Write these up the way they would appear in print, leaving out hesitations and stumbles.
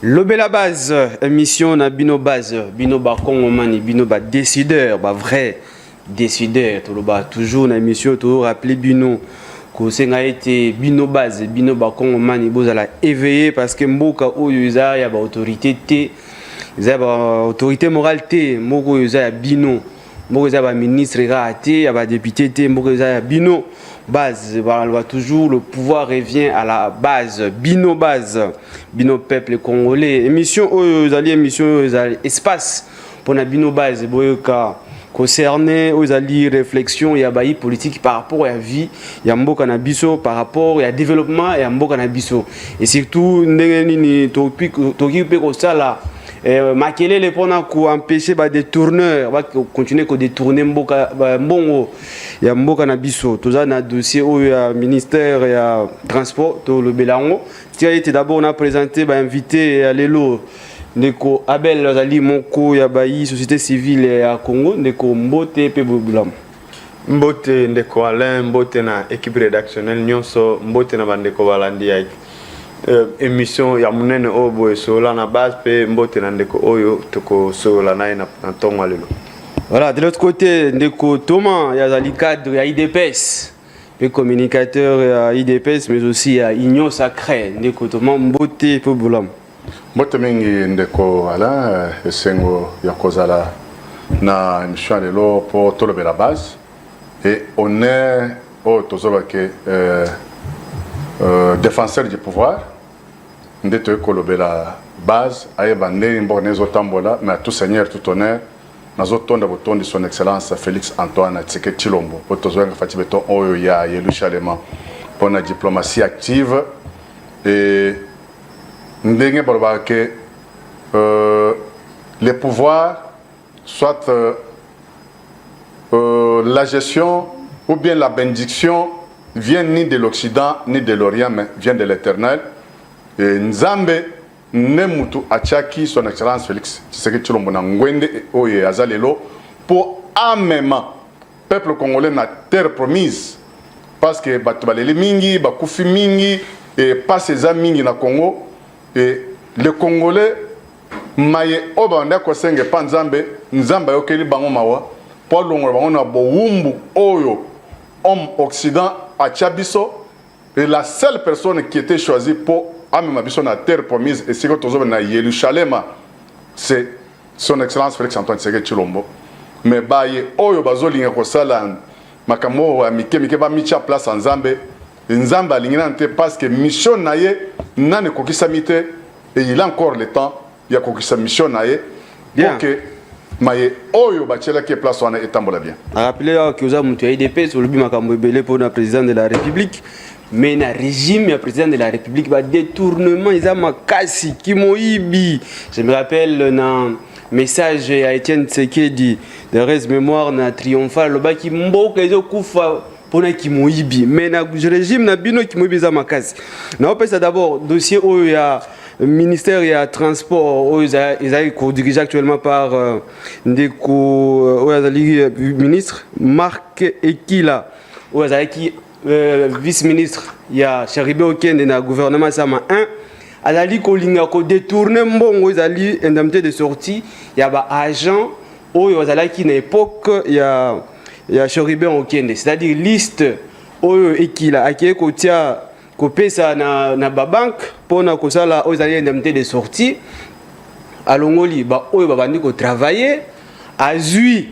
Lobé la base, émission na bino base, bino ba kongomani, bino ba décideur, ba vrai décideur, tout le ba toujours na émission toujours rappelé bino que c'est a été bino base, bino ba kongomani bozala éveillé parce que mboka oyo za ya ba autorité té, za ba autorité morale té, moko yo za ya bino, moko za ba ministre raté, ya ba député té, moko za ya bino base, toujours le pouvoir revient à la base, bino peuple congolais. Émission émission espace pour la bino base, boyoka concerné aux alliés réflexion et abayi politique par rapport à la vie, il y a mboka na biso par rapport à développement et à mboka na biso. Et surtout ndenge topic ko sala makelele pona ko empêcher ba détourneurs va continuer ko détourner mboka mbongo ya mboka na biso toza na dossier au ministère ya transport to le belango qui a été d'abord on a présenté ba invité à lelo ndeko Abel Zali moko ya bayi société civile ya Congo ndeko Mbote pe Bobulam Mbote ndeko Alain Mbote na équipe rédactionnelle nyonso Mbote na bandeko balandi ya émission ya munene obo sola na base pe Mbote na ndeko oyo toko sola na ntongo lelo. Voilà, de l'autre côté, ndeko Thomas, il y a le cadre, il y a IDPS, le communicateur, il y a IDPS, mais aussi il y a Union Sacrée, ndeko Thomas Mbote pe Bobulam. Mbote mingi ndeko Alain, esengo ya kozala na émission lelo pour tolobe la base et on est au tozoba que défenseur du pouvoir ndete kolobe la base ayeba ndenge mbona ezotambola mais tout seigneur tout honneur nazotonda botondi son excellence Félix Antoine Tshisekedi Tshilombo po tozoyanga fati beton oyo ya Yerusalema pour la diplomatie active et ndenge baloba que les pouvoirs soit la gestion ou bien la bénédiction vient ni de l'Occident ni de l'Orient mais vient de l'Éternel. Et Nzambe Nemutu Achaki son excellence Félix Tshisekedi Tshilombo na ngwende oye azalelo pour amema peuple congolais na terre promise parce que bato baleli mingi bakufi mingi et pas ces mingi na Congo et les Congolais maye obanda ko senge pa Nzambe yokeli bango mawa pour longola bango na bowumbu oyo homme occident achabiso et la seule personne qui était choisie pour amener biso na terre promise et c'est que tozo na Yerusalema c'est son excellence Félix Antoine Tshisekedi Tshilombo mais baye oyo bazolinga ko sala makambo mike ba micha place en Nzambe alingina nte parce que mission naye nane kokisa mite et il a encore le temps ya kokisa mission naye pour que maye oyo bachela ke place wana etambola bien. Rappeler que vous avez monté IDP sur le but makambo belé pour le président de la République. Mais le régime du président de la République va détournement ils ont makasi kimoibi. Je me rappelle un message à Étienne Tshisekedi de reste mémoire na triomphal le bas qui mboka ils ont kufa pour na kimoibi. Mais le régime na bino kimoibi ils ont makasi. Na on ça d'abord dossier où il y a ministère et transport ils ont dirigé actuellement par ndeko ministre Marc Ekila où qui vice-ministre ya Charibé Okende na gouvernement Sama 1 azali kolinga ko détourner mbongo ezali indemnité de sortie ya ba agent oyo azalaki na époque ya Charibé Okende c'est-à-dire liste oyo ekila akie kotia kopesa na ba banque pona kosala oyo ezali indemnité de sortie alongoli ba oyo babandi ko travailler azui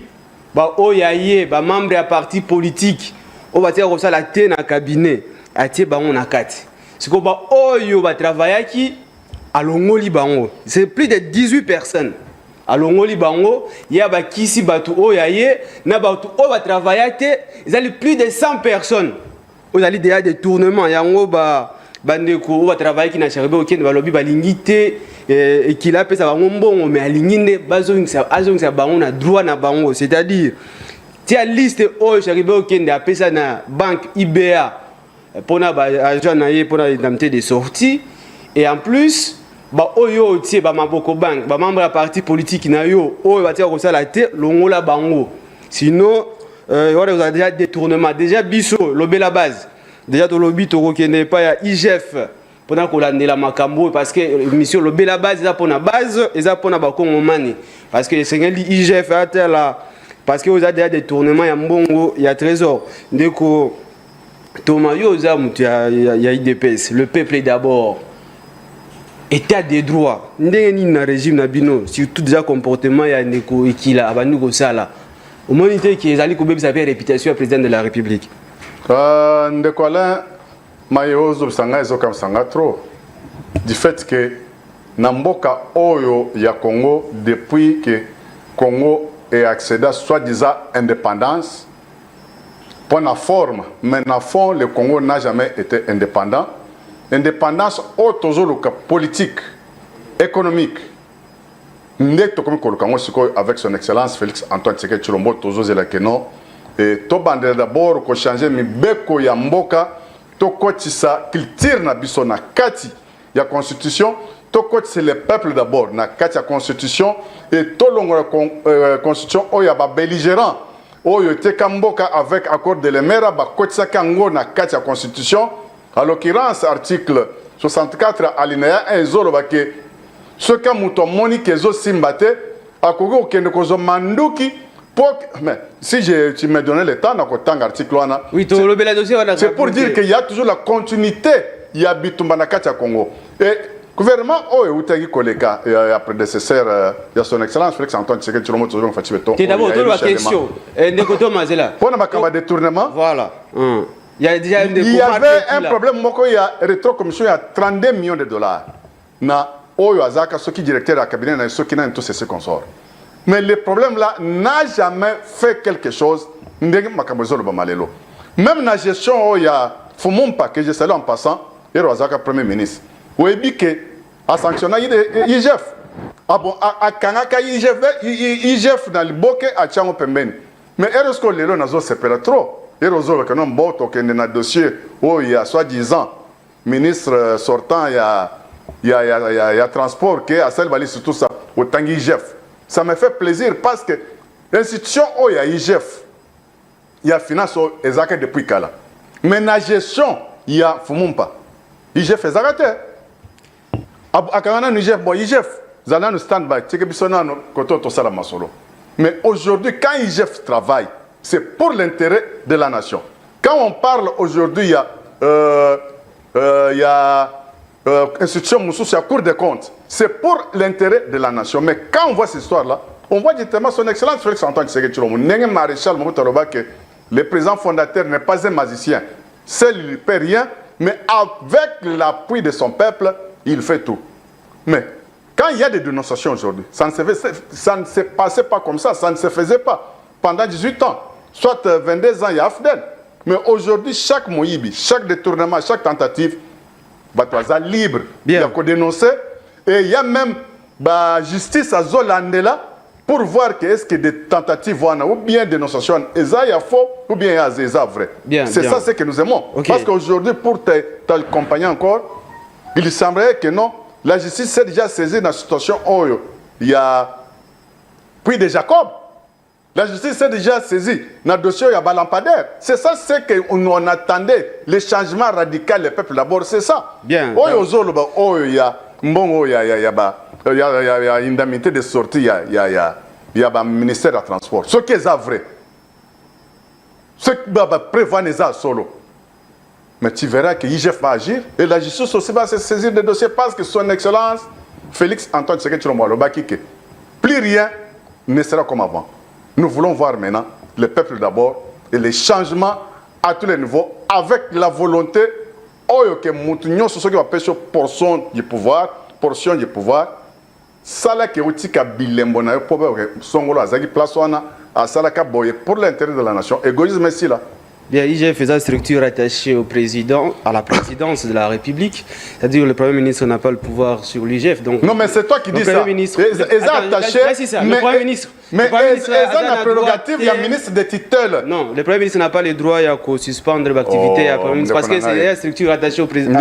ba oyo aye ba membre ya parti politique on va dire comme ça la tête na cabinet atie bango na kati siko ba oyo ba travaillaki alongoli bango c'est plus de 18 personnes alongoli bango ya ba kisi batu oyo aye na batu oyo ba travaillate ils allaient plus de 100 personnes aux alliés déjà des tournements yango ba bandeko ba travaillaki na Charibé Okende balobi balingite et qu'il a pesa bango mbongo mais alingine bazongisa bango na droit na bango c'est-à-dire tia liste oyo Charibé Okende apesa na banque IBA pour na agent na ye pour na indemnité de sortie et en plus ba oyo tie ba maboko bank ba membre ya parti politique na yo oyo batia ko sala te longola bango sinon voilà vous avez déjà détournement déjà biso lobé la base déjà to lobby to ko kende pa ya IGF pendant qu'on a la macambo parce que mission le la base ça pour la base et ça pour la bakongomani parce que c'est l'IGF là parce que vous avez des tournements il y a mbongo il y a trésor ndeko Thomas Yoza il y a IDPS le peuple est d'abord état des droits ndenge na régime na bino surtout déjà comportement ya ndeko ikila abandi ko sala humanité qui est allé ko bebisa faire réputation président de la République ndeko Alain mayozo bisanga ezoka bisanga trop du fait que na mboka oyo ya Congo depuis que Congo est accédé à soi-disant indépendance pour la forme mais dans le fond le Congo n'a jamais été indépendant. Indépendance politique, économique. Avec son excellence Félix Antoine Tshisekedi Tshilombo tozo la kenon et to bande d'abord ko changer mi beko ya mboka to kotisa culture na biso na kati ya constitution to kotisa le peuple d'abord na kati ya constitution et to longola constitution o ya ba belligérant o yo te mboka avec accord de l'Emera ba kotisa kango na kati ya constitution. À l'occurrence, article 64, alinéa 1, Zolobake, ce que Moutomoni Kezo Simbate, a Kogo Kendokozo Manduki, mais si tu me donnais le temps, article oui, c'est pour dire qu'il y a toujours la continuité, il y a Bitumbanakati à Congo. Et le gouvernement, oh, il y a un prédécesseur, il y a son excellence, Félix Antoine Tshisekedi Tshilombo Tshilombo Fachi Beton. C'est d'abord la question. Pour le détournement, voilà. Il y avait un problème, il y a rétro-commission, il y a 32 millions de dollars. Na Oyo Azaka, ceux qui directeur de la cabinet, ceux qui n'ont tous ces consorts. Mais le problème là n'a jamais fait quelque chose. Même la gestion, il y a Fumumpa, que je salue en passant, et Azaka, premier ministre. Où il dit que a sanctionné l'IGF. Ah bon, à Kanaka, IGF dans le bokeh à Tchango Pembeni. Mais est-ce que les gens n'ont pas trop? Et Rozo, que nous avons un dossier où il y a soi-disant ministre sortant, il y a transport qui est à celle sur tout ça, au Tanguy IGF. Ça me fait plaisir parce que l'institution où il y a IGF, il y a finance et depuis Kala. Mais la gestion, il y a Fumumpa. IGF est arrêté. À Kanana, IGF, bon, IGF, vous allez nous stand-by, c'est que Bissona, côté de Salama Solo. Mais aujourd'hui, quand IGF travaille, c'est pour l'intérêt de la nation. Quand on parle aujourd'hui, il y a institution Moussous, il y a Cour des comptes. C'est pour l'intérêt de la nation. Mais quand on voit cette histoire-là, on voit directement son excellence Félix Antoine Tshisekedi Tshilombo. Nengue Maréchal Moutaloba que le président fondateur n'est pas un magicien. Seul il ne fait rien, mais avec l'appui de son peuple, il fait tout. Mais quand il y a des dénonciations aujourd'hui, ça ne se passait pas comme ça, ça ne se faisait pas pendant 18 ans. Soit 22 ans, il y a Afdel. Mais aujourd'hui, chaque Moïbi, chaque détournement, chaque tentative, Batouaza libre. Il y a qu'à dénoncer. Et il y a même la justice à Zolandela pour voir que est-ce que des tentatives ou bien des dénonciations, il y a faux ou bien il y a vrai. C'est ça ce que nous aimons. Okay. Parce qu'aujourd'hui, pour t'accompagner encore, il semblerait que non, la justice s'est déjà saisie dans la situation où il y a Puy de Jacob. La justice s'est déjà saisie dans le dossier, il y a Balampadaire. C'est ça ce qu'on attendait, le changement radical des peuples d'abord, c'est ça. Bien. Il y a une indemnité de sortie, il y a le ministère du Transport. Ce qui est vrai. Ce qui prévoit les solo. Mais tu verras que l'IGF va agir et la justice aussi va se saisir des dossiers parce que son excellence, Félix Antoine Tshisekedi Tshilombo, plus rien ne sera comme avant. Nous voulons voir maintenant le peuple d'abord et les changements à tous les niveaux avec la volonté que nous avons portion du pouvoir. Sala ke utika bilembo na yopo songolo azaki place wana asala ka boye pour l'intérêt de la nation. Égoïsme ici là. Bien, l'IGF faisait une structure attachée au président, à la présidence de la République. C'est-à-dire que le Premier ministre n'a pas le pouvoir sur l'IGF. Non, mais c'est toi qui dis ça. Le Premier ministre... attaché, le Premier ministre... Mais ils ont la prérogative, il y a un ministre des tutelles. Non, le Premier ministre n'a pas le droit de suspendre l'activité parce que c'est une structure attachée au président.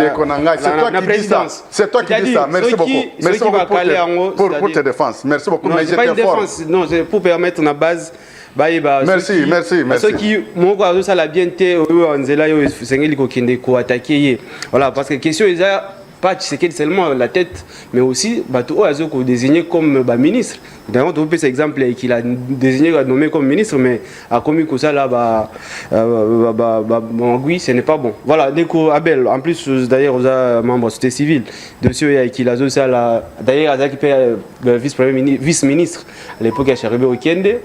C'est toi qui dis ça. Merci beaucoup. Merci beaucoup pour tes défenses. Merci beaucoup. Non, c'est pas une défense. Non, c'est pour permettre la base... Merci. Ceux qui m'ont ça la bien été voilà parce que question est pas Tshisekedi seulement la tête, mais aussi bateau Azoko désigné comme ministre. D'ailleurs, on peut cet exemple qu'il a désigné, nommé comme ministre, mais à commis que ça là, oui, ce n'est pas bon. Voilà, Neko Abel, en plus d'ailleurs aux membres de la société civile, dossier qu'il a ça là, d'ailleurs Azaki vice-ministre à l'époque à Cherubé Okende.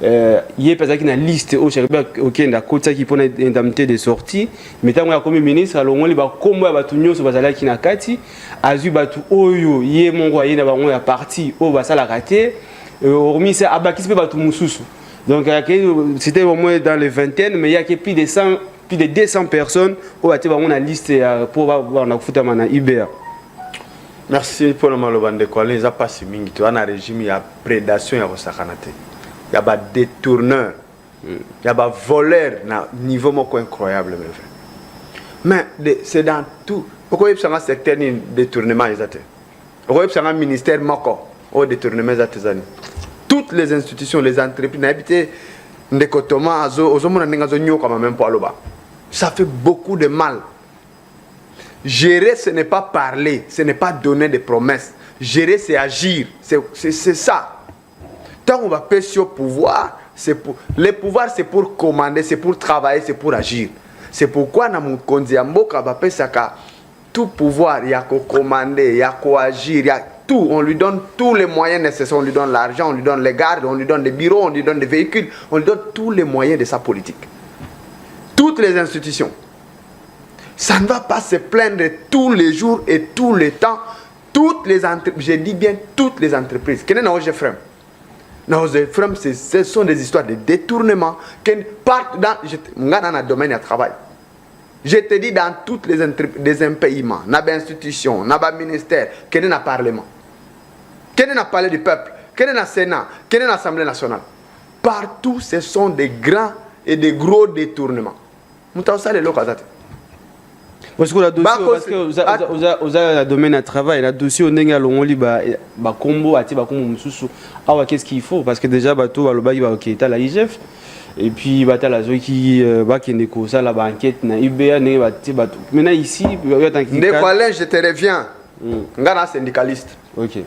Il y a pas une liste au Cherubé Okende à côté qui pose une indemnité de sortie, mais tant que comme ministre, alors on les va comme batunyo sur bazala qui na kati, azu batu oyo, yé mon roi yé na bango ya parti au basala raté, hormis ça abaki se batu mususu. Donc c'était au moins dans les vingtaines, mais il y a plus de 200 personnes au a on a liste pour voir na futa mana IBA. Merci pour le malobande quoi les a pas si mingi tu as un régime il y a prédation il y a sakanate. Il y a des détourneurs, il y a des voleurs à un niveau incroyable. Mais c'est dans tout. Pourquoi il y a un secteur de détournement? Pourquoi il y a un ministère de détournement? Toutes les institutions, les entreprises, ça fait beaucoup de mal. Gérer, ce n'est pas parler, ce n'est pas donner des promesses. Gérer, c'est agir. C'est ça. Tant on va passer au pouvoir, le pouvoir c'est pour commander, c'est pour travailler, c'est pour agir. C'est pourquoi dans mon Kondiamboka va passer tout pouvoir, il y a qu'à commander, il y a qu'à agir, il y a tout. On lui donne tous les moyens nécessaires, on lui donne l'argent, on lui donne les gardes, on lui donne des bureaux, on lui donne des véhicules, on lui donne tous les moyens de sa politique. Toutes les institutions. Ça ne va pas se plaindre tous les jours et tous les temps. Toutes les entreprises, je dis bien toutes les entreprises. Quel est notre frère? Ce sont des histoires de détournement qui partent dans le domaine du travail. Je te dis dans toutes les impayements, dans les institutions, dans les ministères, quel est le Parlement, quel est le palais du peuple, quel est le Sénat, quel est l'Assemblée nationale. Partout, ce sont des grands et des gros détournements. Nous avons ça les locaux. Parce que le domaine de travail, le dossier on est allongé ba combo ati ba combo mususu. Ah qu'est-ce qu'il faut parce que déjà bateau ba loba ba OK ta la IGF et puis ba ta la zo qui ba qui ndeko ça la enquête na IBA ne ba ti bateau. Maintenant ici Ndeko je te reviens. Ngana syndicaliste. OK.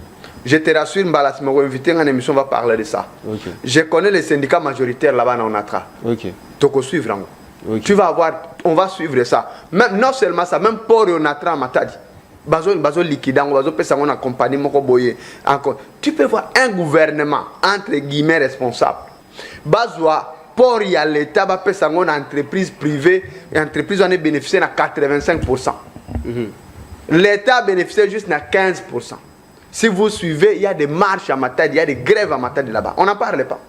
Je te rassure Mbala si me invité en émission on va parler de ça. OK. Je connais les syndicats majoritaires là-bas dans Onatra. OK. Toko suivre. Okay. Tu vas voir, on va suivre ça. Même, non seulement ça, même pour Onatra Matadi. Bazo liquidant, bazo pesa on accompagne moko boye. Encore. Tu peux voir un gouvernement entre guillemets responsable. Bazoa pour y a l'État ba pesa on entreprise privée et entreprise on est bénéficié à 85%. L'État bénéficie juste à 15%. Si vous suivez, il y a des marches à Matadi, il y a des grèves à Matadi là-bas. On n'en parle pas.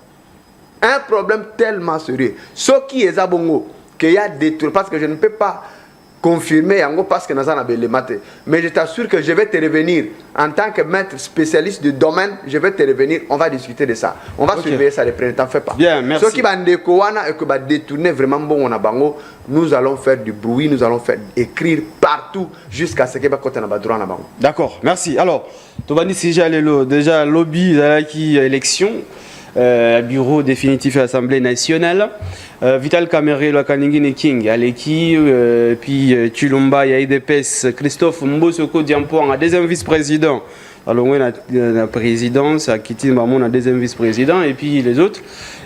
Un problème tellement sérieux. Ce qui est à Bongo, qu'il y a des trucs, parce que je ne peux pas confirmer parce que nous avons les maths. Mais je t'assure que je vais te revenir en tant que maître spécialiste du domaine. Je vais te revenir, on va discuter de ça. On va surveiller ça, les présidents, t'en fais pas. Bien, merci. Ceux qui vont découvrir et qui vont détourner vraiment bon on a bango, nous allons faire du bruit, nous allons faire écrire partout jusqu'à ce que va côté na droit na bango. D'accord, merci. Alors, tu vas dire si j'ai déjà lobby qui élection. Bureau définitif de l'Assemblée nationale. Vital Kamerhe, la Kaningine King, Aleki, puis Chulumba, IDPS, Christophe Mbosoko Diampo, un deuxième vice-président. Alors, on a la présidence, Kitty Mamon, un deuxième vice-président, et puis les autres.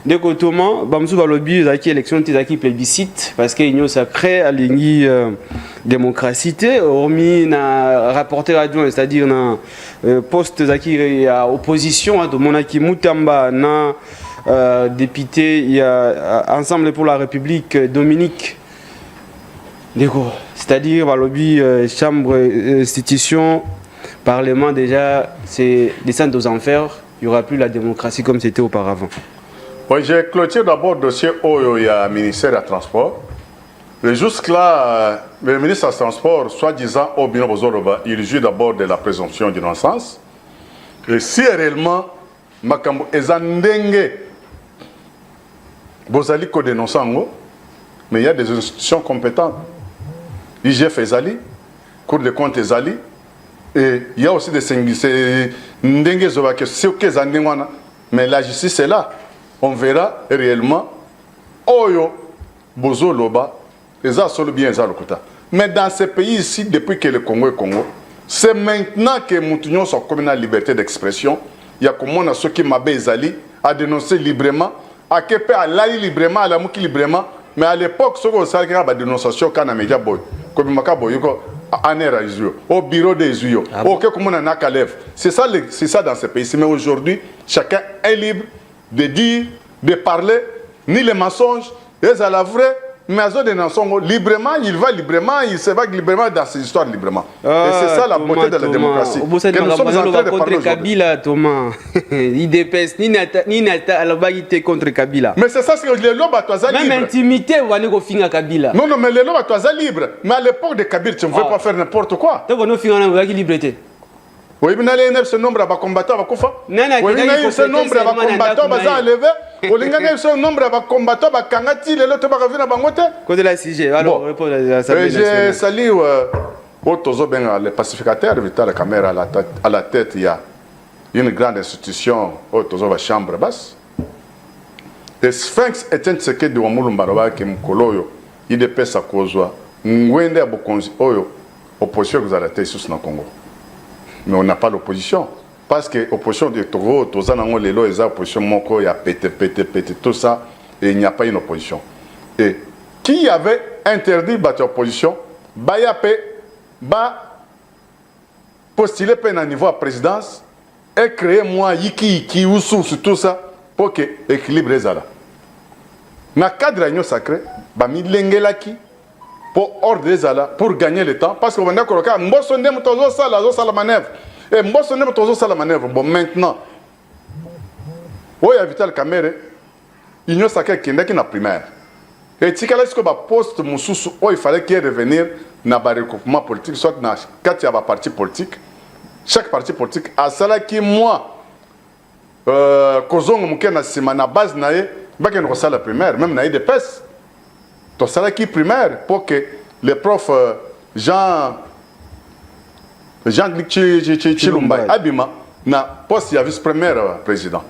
Dès qu'au moment, Bamsou Balobi, Zaki élection, Zaki plébiscite, parce qu'il y a sacré à l'Ingui démocratie, hormis na rapporteur adjoint, c'est-à-dire na poste Zaki à opposition, de Monaki Moutamba, na député, il y a Ensemble pour la République, Dominique. C'est-à-dire Balobi, chambre, institution, parlement, déjà, c'est descendre aux enfers, il n'y aura plus la démocratie comme c'était auparavant. Oui, j'ai clôturé d'abord le dossier où il y a le ministère des Transports. Jusque-là, le ministre des Transports, soi-disant, au bien il jouit d'abord de la présomption d'innocence. Et si réellement, Makambo Ezandenge, Bozali ko dénonçant, mais il y a des institutions compétentes. IGF Ezali, Cour des comptes Ezali, et il y a aussi des Ndenge Zobake, mais la justice est là. On verra réellement Oyo, Bozo Loba, et ça solo bien ça le quota. Mais dans ces pays ici, depuis que le Congo est Congo, C'est maintenant que Moutounion sont comme une liberté d'expression. Il y a comment ceux qui m'ont à dénoncer librement, à Kepe à l'aller librement, à la mouki librement. Mais à l'époque, ce qu'on savait, il y a des dénonciations quand on a média boy. Comme il boy, au bureau des UIO. Ok, comme on a un calève. C'est ça dans ce pays. Mais aujourd'hui, chacun est libre de dire, de parler, ni les mensonges, les à la vraie. Mais à des nations, librement, il va librement, il se va librement dans ses histoires librement. Et c'est ça la beauté de la démocratie. Que nous sommes en train de parler Kabila, Thomas. Il dépasse, ni Nata, alors il était contre Kabila. Mais c'est ça, c'est que les lobes à toi libres. Même intimité, on va nous finir Kabila. Non, mais les lobes à toi libres. Mais à l'époque de Kabila, tu ne veux pas faire n'importe quoi. Donc on va finir en liberté. Oui, mais il y a ce nombre de combattants à Koufa. Oui, mais il y a ce nombre de combattants à lever. Oui, il y a ce nombre de combattants à Kangati, les autres à venir à Bangote. Côté la CG, alors répondre à la CG. J'ai salué les pacificateurs, Vital Caméra à la tête, il y a une grande institution, la chambre basse. Et Sphinx est un secret de Wamulumbaraba qui est Mkoloyo, il dépêche sa cause. Ngwende à Bokonzi, opposition que vous avez été sous le Congo. Mais on n'a pas l'opposition. Parce que l'opposition de Togo, Tozanango, les lois, les oppositions, Moko, il y a pété, tout ça, et il n'y a pas une opposition. Et qui avait interdit l'opposition, Bayapé, postuler à niveau à présidence, et créer moi, Yiki, Oussou, tout ça, pour que l'équilibre est là. Dans le cadre de l'union sacrée, Bami Lengelaki, pour ordre pour gagner le temps, parce que on a coloqué Mbosondem Tozo la manœuvre. Et Mbosondem Tozo la manœuvre. Bon, maintenant, il y a Vital Kamere, l'union sacrée qui est la primaire. Et si il poste Moussous, il fallait qu'il revenir dans le recoupement politique, soit dans quatre partis politiques. Chaque parti politique a ça qui moi, Kozong Mouken a na base nae, baké nous la primaire, même nae de pes. Ton salaire qui primaire pour que les profs Jean Chilumba Abima na poste de vice-premier président.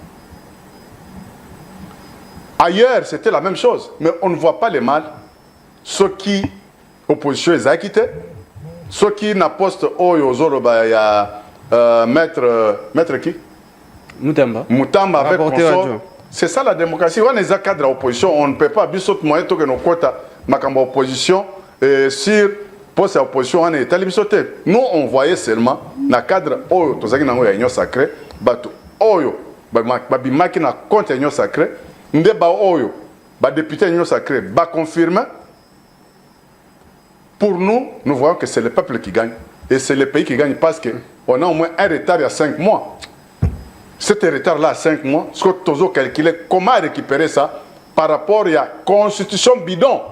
Ailleurs, c'était la même chose, mais on ne voit pas les mal. Ceux qui opposition les a quittés, ceux qui n'a poste il y a maître qui Moutamba avec consort. C'est ça la démocratie. On est à cadre de l'opposition, on ne peut pas bisous moyen que nos quotas makamba opposition sur poste d'opposition on est talibisoté. Nous on voyait seulement dans cadre oyo tozaki nango ya union sacrée bato oyo babimaki na compte union sacrée nde ba oyo ba député union sacrée ba confirme. Pour nous, nous voyons que c'est le peuple qui gagne et c'est le pays qui gagne parce que on a au moins un retard il y a 5 mois. Cet retard-là, 5 mois, ce que tu as calculé, comment récupérer ça par rapport à la constitution bidon.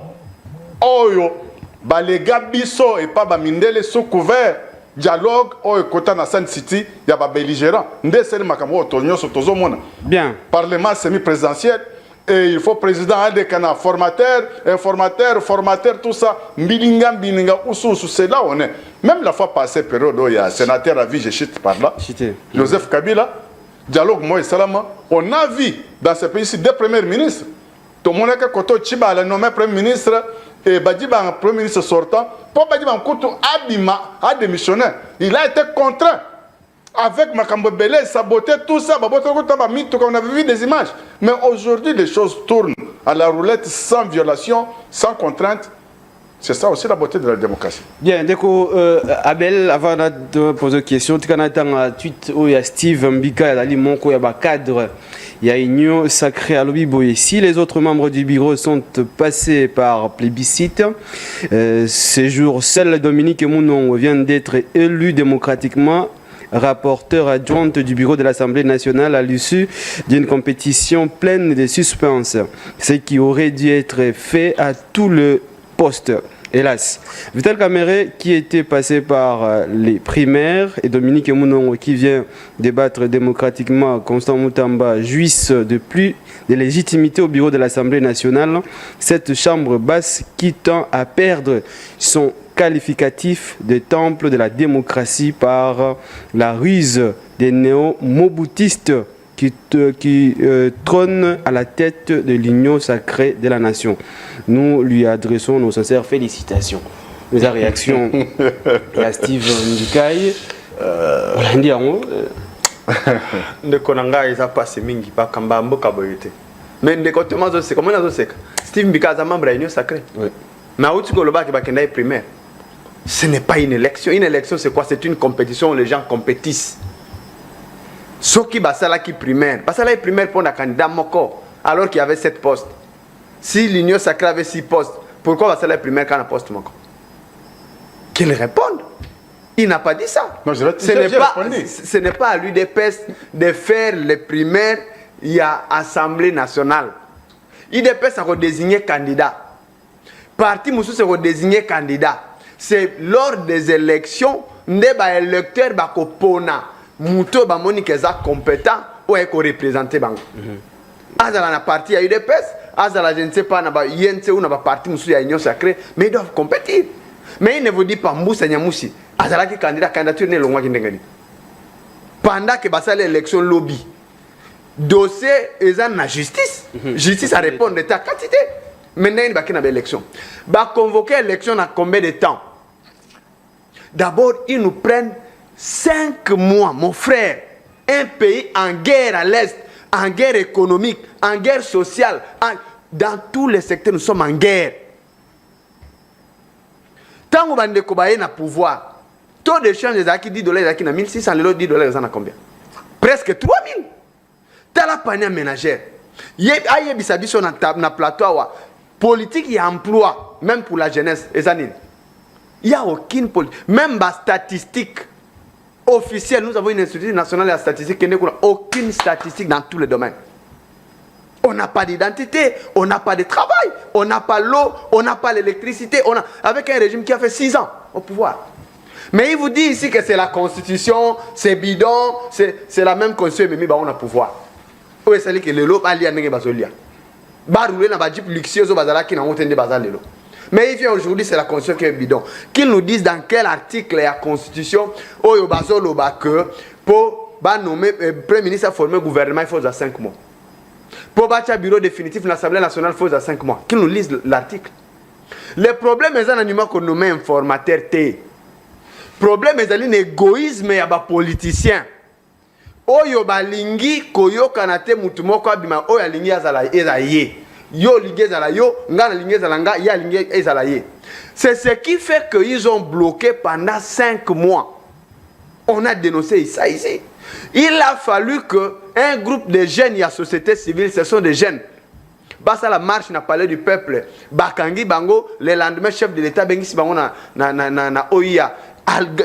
Oh, les gars biso et pas mindele sous couvert dialogue, oh, côté na Sun City, il y a pas belligérant. Ndé c'est le makambo otonyo sur tozo mona. Bien. Parlement semi-présidentiel et il faut président des canaux formateur, informateur, tout ça. Bilinga, oussou, c'est là où on est. Même la fois passée, période où il y a un sénateur à vie, je chute par là. Joseph Kabila. Dialogue moi et Salama, on a vu dans ce pays-ci deux premiers ministres. Tout le monde a Koto Chiba a nommé premier ministre et Badiba premier ministre sortant. Pour Badiba Koto Abima a démissionné. Il a été contraint avec Makambo Belé, saboter tout ça. On avait vu des images. Mais aujourd'hui, les choses tournent à la roulette sans violation, sans contrainte. C'est ça aussi la beauté de la démocratie. Bien, donc Abel, avant de poser une question, tu as un tweet où il y a Steve Mbika, il y a un cadre, il y a une union sacrée à l'Obiboye. Si les autres membres du bureau sont passés par plébiscite, ces jours, seul Dominique Mounon vient d'être élu démocratiquement rapporteur adjointe du bureau de l'Assemblée nationale à l'issue d'une compétition pleine de suspense, ce qui aurait dû être fait à tout le poste. Hélas, Vital Kamere qui était passé par les primaires et Dominique Mounon qui vient débattre démocratiquement, Constant Moutamba jouissent de plus de légitimité au bureau de l'Assemblée nationale. Cette chambre basse qui tend à perdre son qualificatif de temple de la démocratie par la ruse des néo-moboutistes qui trône à la tête de l'union sacrée de la nation. Nous lui adressons nos sincères félicitations. la réaction à Steve Ndikai. On dit en haut. Ndeko nanga eza passe mingi pa kamba mboka boyete. Mais ndeko Thomas c'est comment nazo seka. Steve Ndikai est membre de l'Union sacrée. Oui. Mais au Tigo Loba qui va kenda primaire. Ce n'est pas une élection. Une élection c'est quoi? C'est une compétition où les gens compétissent. Ce qui basala qui primaire. Basala est primaire pour un candidat moko alors qu'il y avait 7 postes. Si l'Union sacrée avait 6 postes, pourquoi basala est primaire quand un poste moko? Qu'il réponde. Il n'a pas dit ça. Non, ce n'est pas à l'UDPS de faire les primaires, il y a Assemblée nationale. l'UDPS a désigné candidat. Parti Moussou s'est désigné candidat. C'est lors des élections, les électeurs bakopona muto ba moni keza compétent ou est représenté bango. Azala na parti à UDPS, azala je ne sais pas na ba yente ou na ba parti Moussou ya Union sacrée, mais ils doivent compétir. Mais il ne vous dit pas Moussa Nyamoussi. Azala qui candidature ne longwa kindengani. Pendant que basa l'élection lobby, dossier est en la justice. Justice a répondu de ta quantité. Maintenant il va qu'il y a une élection. Bah convoquer l'élection à combien de temps? D'abord ils nous prennent 5 mois, mon frère. Un pays en guerre à l'est, en guerre économique, en guerre sociale, dans tous les secteurs nous sommes en guerre. Tant qu'on va na pouvoir, taux de change des acquis $10 na 1600, le $10 à combien? Presque 3000. T'as la panière ménagère. Il y a un plateau politique et emploi, même pour la jeunesse. Il n'y a aucune politique. Même la statistique officielle, nous avons une institution nationale de statistique qui n'a aucune statistique dans tous les domaines. On n'a pas d'identité, on n'a pas de travail, on n'a pas l'eau, on n'a pas l'électricité, avec un régime qui a fait 6 ans au pouvoir. Mais il vous dit ici que c'est la constitution, c'est bidon, c'est la même constitution, mais on a pouvoir. Oui, c'est que le lot, il y a un bazolia. Baroulé n'a pas dit luxueux au bazala qui n'a pas de bazar. Mais il vient aujourd'hui, c'est la constitution qui est bidon. Qu'ils nous disent dans quel article la constitution, oh, yo bazolo que pour nommer Premier ministre à former gouvernement, il faut 5 mois. Pour bâtir un bureau définitif de l'Assemblée nationale, il faut 5 mois. Qu'ils nous lisent l'article. Le problème est un animal qu'on nomme informateur T. Le problème est un égoïsme et un politicien. Oyo balingi koyo kanate mutumoko abima oya lingi azala ezaye. Yo lingi ezala yo, ngana lingi ezala nga, ya lingi ezala ye. C'est ce qui fait qu'ils ont bloqué pendant 5 mois. On a dénoncé ça ici. Il a fallu qu'un groupe de jeunes et la société civile, ce sont des jeunes. Basa la marche n'a parlé du peuple. Bakangi bango, le lendemain chef de l'État bengisi bango na OIA.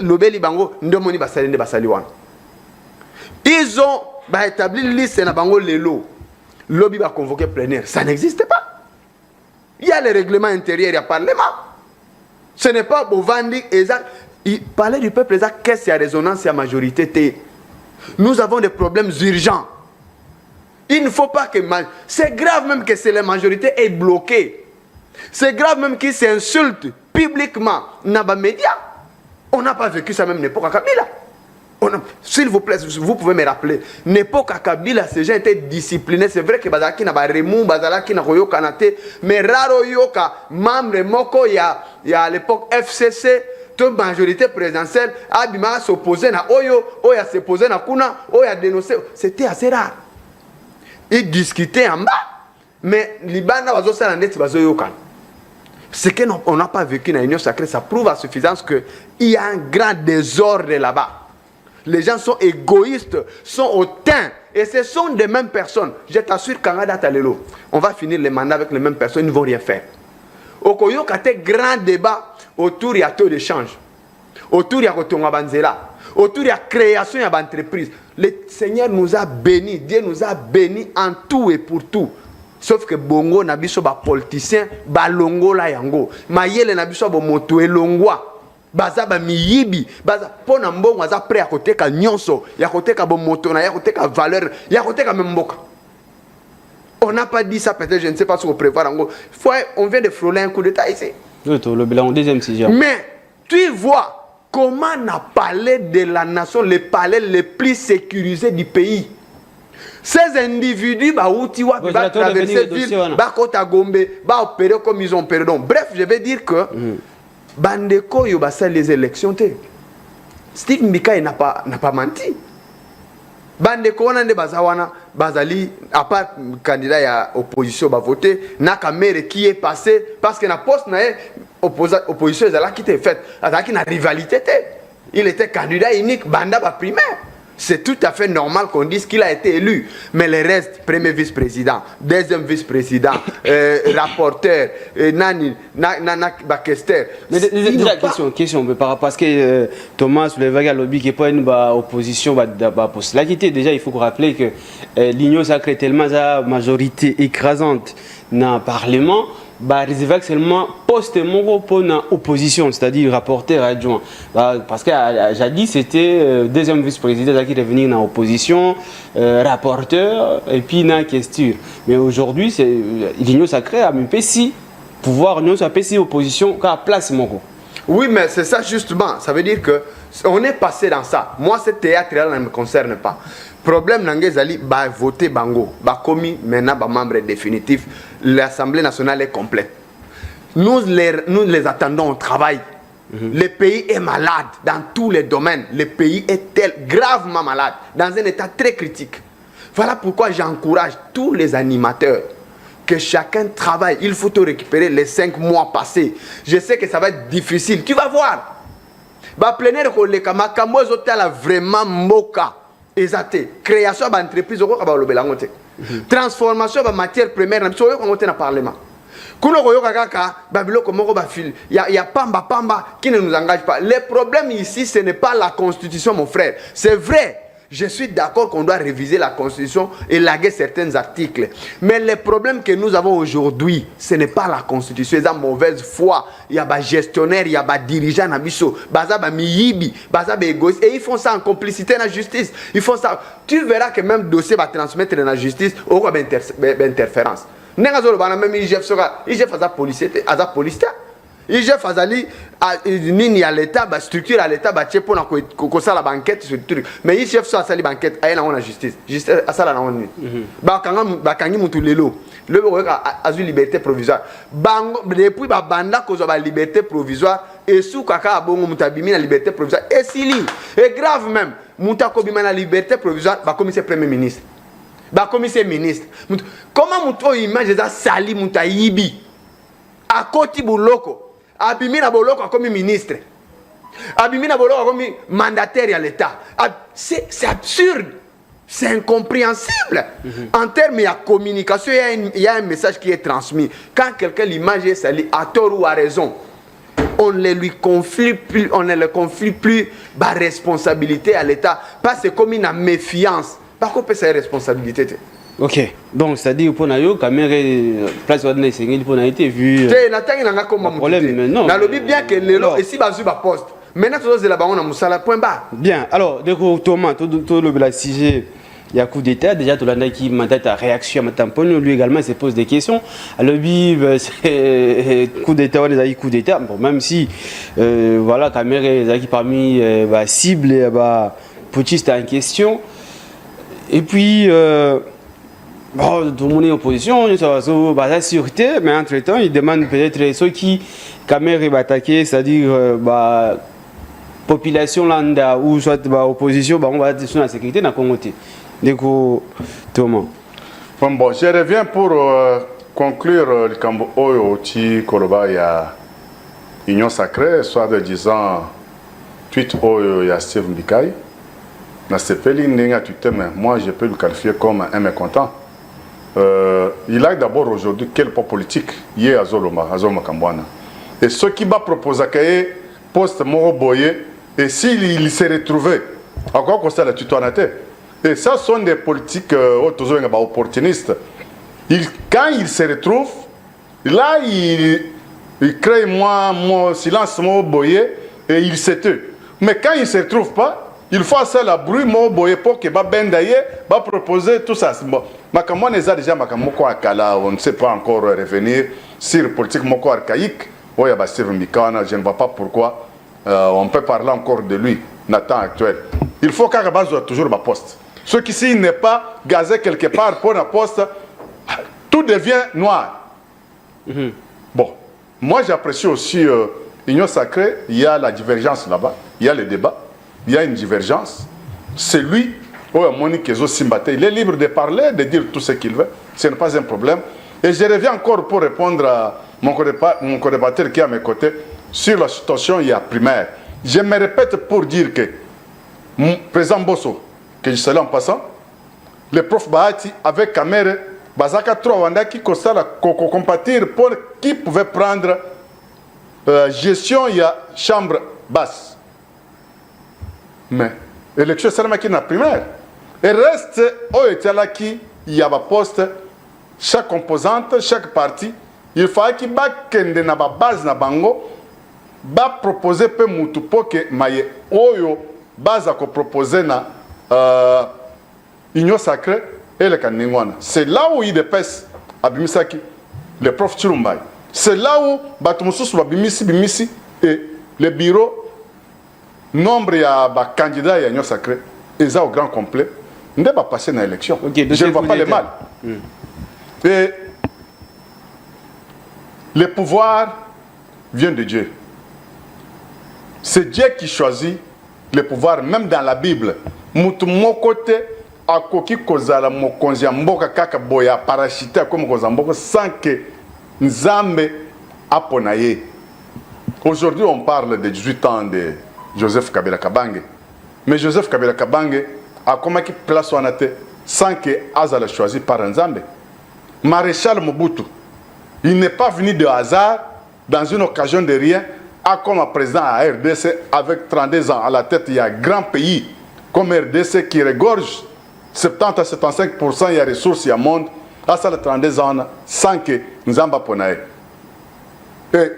Lobeli bango, ndomoni basali wana. Ils ont établi une liste na bango lelo. Lobby va convoquer plénière. Ça n'existe pas. Il y a les règlements intérieurs, il y a le Parlement. Ce n'est pas Bovandi, parler du peuple, qu'est-ce qu'il y a résonance et à majorité. Nous avons des problèmes urgents. Il ne faut pas que... C'est grave même que la majorité est bloquée. C'est grave même qu'ils s'insultent publiquement dans les médias. On n'a pas vécu ça même n'époque à Kabila. S'il vous plaît, vous pouvez me rappeler, n'époque à Kabila, ces gens étaient disciplinés. C'est vrai que Bazaki n'a pas remou, Bazalaki n'a pas kanate, mais raro yoka, membre moko, il y a à l'époque FCC, toute majorité présidentielle, Abima s'opposait à Oyo, Oya s'opposait à Kuna, Oya dénoncé. C'était assez rare. Ils discutaient en bas, mais Libana va se rendre bazoyokan. Ce qu'on n'a pas vécu dans l'Union sacrée, ça prouve à suffisance qu'il y a un grand désordre là-bas. Les gens sont égoïstes, sont hautains. Et ce sont des mêmes personnes. Je t'assure qu'en Talelo, on va finir les mandats avec les mêmes personnes, ils ne vont rien faire. Au Koyo, il y a un grand débat autour du taux de change. Autour du Kotonga Banzela. Autour de la création d'entreprises. Le Seigneur nous a bénis. Dieu nous a bénis en tout et pour tout. Sauf que Bongo n'a pas de politicien, Balongo la yango. Mayele n'a pas de moto et longwa. Baza ba miyibi baza pona mbongo aza prêt à côté ka nyonso ya côté ka moto na ya côté ka valeur ya côté ka même mboka. On n'a pas dit ça peut-être, je ne sais pas si on prévoit en on vient de frôler un coup d'état ici. Le bilan deuxième sixième. Mais tu vois comment on a parlé de la nation, le palais le plus sécurisé du pays. Ces individus bah utiwa va traverser ville, bah kota gombe, bah opérer comme ils ont opéré. Donc bref, je vais dire que bandeko yo basali les élections te. Steve Mbikai n'a pas menti. Bandeko wana nde bazawana bazali à part candidat ya opposition ba voter na kamere qui est passé parce que na poste na opposition ezala qui était fait azaki na rivalité te. Il était candidat unique banda ba primaire. C'est tout à fait normal qu'on dise qu'il a été élu. Mais le reste, premier vice-président, deuxième vice-président, rapporteur, nani, bakester. Mais déjà, question, parce que Thomas soulevait à lobby qui n'est pas une opposition, poste. Là, déjà, il faut rappeler que l'Union sacrée tellement la majorité écrasante dans le Parlement. Réservé seulement poste pour l'opposition, c'est-à-dire rapporteur adjoint. Parce que jadis c'était deuxième vice-président qui est venu dans l'opposition, rapporteur et puis dans la question. Mais aujourd'hui, l'Union sacrée a même si pouvoir, l'Union sacrée si opposition qu'à place Moko. Oui, mais c'est ça justement. Ça veut dire que on est passé dans ça. Moi, ce théâtre-là ne me concerne pas. Problème Nangezali, voter Bango, commis maintenant membre définitif. L'Assemblée nationale est complète. Nous les attendons au travail. Le pays est malade dans tous les domaines. Le pays est gravement malade, dans un état très critique. Voilà pourquoi j'encourage tous les animateurs que chacun travaille. Il faut te récupérer les 5 mois passés. Je sais que ça va être difficile. Tu vas voir. Plénaire vraiment moka. Exacté. Création d'entreprise, transformation de matière première, dans le Parlement. Il y a pamba qui ne nous engage pas. Le problème ici, ce n'est pas la Constitution, mon frère. C'est vrai. Je suis d'accord qu'on doit réviser la Constitution et laguer certains articles. Mais le problème que nous avons aujourd'hui, ce n'est pas la Constitution. Il y a mauvaise foi. Il y a des gestionnaires, il y a des dirigeants, égoïstes. Et ils font ça en complicité dans la justice. Ils font ça. Tu verras que même le dossier va transmettre dans la justice, il y a interférence. Même IGF faisait policier. IGF Fazali nini à l'état, structure à l'état, pour la banquette sur le truc. Mais IGF soit sali banquette, aïe la justice. Justice à ça la on. Bakangi mutu lelo. Le a eu liberté provisoire. Bango depuis banda cause de liberté provisoire et sous kaka bongo mutabimi la liberté provisoire. Et sili et grave même muta kobima la liberté provisoire ba commissaire premier ministre. Ba commissaire ministre. Comment muto image ça sali muta yibi. A koti buloko. Abimina Boloko comme ministre. Abimina Boloko comme mandataire à l'État. C'est absurde. C'est incompréhensible. En termes de communication, il y a un message qui est transmis. Quand quelqu'un l'image est salie, à tort ou à raison, on ne lui confie plus, la responsabilité à l'État. Parce que comme une méfiance. Par contre, c'est responsabilité. Ok, donc c'est-à-dire pour nous, caméra place où on est pour été vu. Problème, mais non. Bien que les et si basu ba poste. Maintenant tous là-bas on a musala point bas. Bien, alors de Thomas, tout le sujet. Il y a coup d'état, déjà tout le monde qui m'a dit ta réaction à tampon, lui également se pose des questions. Alors c'est coup d'état, on a coup d'état. Bon, même si voilà caméra qui parmi cible putschiste en question. Et puis bon, tout le monde est en opposition, ça va la sûreté, mais entre-temps, il demande peut-être ceux qui, caméra va attaquer, c'est-à-dire population landa ou soit opposition, on va sur la sécurité dans le Congo. Donc, Thomas. Bon, je reviens pour conclure le Cambo Oyo Koloba, il y a Union Sacrée, soit de disant tweet Oyo, il y a Steve Mbikai. Moi, je peux le qualifier comme un mécontent. Il a d'abord aujourd'hui quel poids politique il y a à Zoloma Kambwana. Et ce qui va proposer un poste Moroboye, et s'il s'est retrouvé, encore comme ça, la tutoanate. Et ça sont des politiques opportunistes. Quand il se retrouve, là, il crée mon silence Moroboye et il se tait. Mais quand il ne se retrouve pas, il faut faire la bruit Moroboye pour que Bendaye va proposer tout ça. Makamon est déjà Makamoko Akala, on ne sait pas encore revenir sur la politique Moko archaïque. Oui, je ne vois pas pourquoi on peut parler encore de lui, Nathan actuel. Il faut qu'Arabaz soit toujours ma poste. Ce qui ici n'est pas gazé quelque part pour un poste, tout devient noir. Bon, moi j'apprécie aussi Union sacrée, il y a la divergence là-bas, il y a le débat, il y a une divergence. C'est lui, Monique Simbaté, il est libre de parler, de dire tout ce qu'il veut, ce n'est pas un problème. Et je reviens encore pour répondre à mon co-débatteur qui est à mes côtés sur la situation primaire. Je me répète pour dire que le président Bosso, que je salue en passant, le prof Bahati avec Kamere, Bazaka 3 Wanda qui constate compatir pour qui pouvait prendre gestion, il y a chambre basse. Mais l'élection c'est qui n'a primaire. Et reste au état qui il y a un poste, chaque composante, chaque parti, il faut qu'il y ait une base na bango, ba proposer pe mutu pour que maye oyo base à proposer na Union sacrée et le Kaningwana. C'est là où il dépasse Abimisaki, le prof Chirumbai. C'est là où Batumusus Bimisi et le bureau, nombre de candidats à l'Union sacrée, ils ont au grand complet, ne va pas passer dans l'élection. Okay, je ne vois pas le mal. Et le pouvoir vient de Dieu. C'est Dieu qui choisit le pouvoir, même dans la Bible. Mon côté, à koki kozala mokonzi ya mboka kaka boya parachute comme kozamboka sans que Nzambe aponaye. Aujourd'hui, on parle de 18 ans de Joseph Kabila Kabange. Mais Joseph Kabila Kabange a comment qui place en tête sans que Azala choisi par Nzambe. Maréchal Mobutu, il n'est pas venu de hasard dans une occasion de rien, a comme président à RDC avec 32 ans à la tête, il y a un grand pays comme RDC qui regorge 70 à 75%, il y a ressources, il y a monde, à ça 32 ans sans que Nzamba Ponae. Et